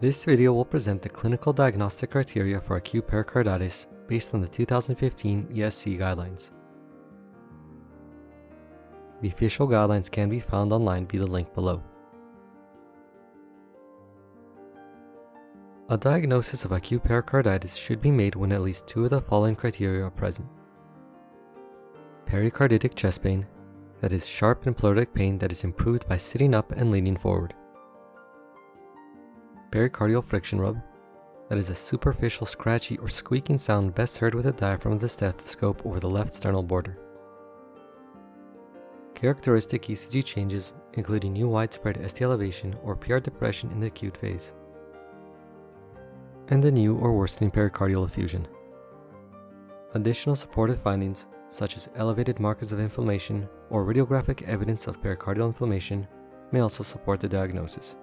This video will present the clinical diagnostic criteria for acute pericarditis based on the 2015 ESC guidelines. The official guidelines can be found online via the link below. A diagnosis of acute pericarditis should be made when at least two of the following criteria are present. Pericarditic chest pain, that is sharp and pleuritic pain that is improved by sitting up and leaning forward. Pericardial friction rub, that is a superficial scratchy or squeaking sound best heard with the diaphragm of the stethoscope over the left sternal border. Characteristic ECG changes, including new widespread ST elevation or PR depression in the acute phase, and a new or worsening pericardial effusion. Additional supportive findings, such as elevated markers of inflammation or radiographic evidence of pericardial inflammation, may also support the diagnosis.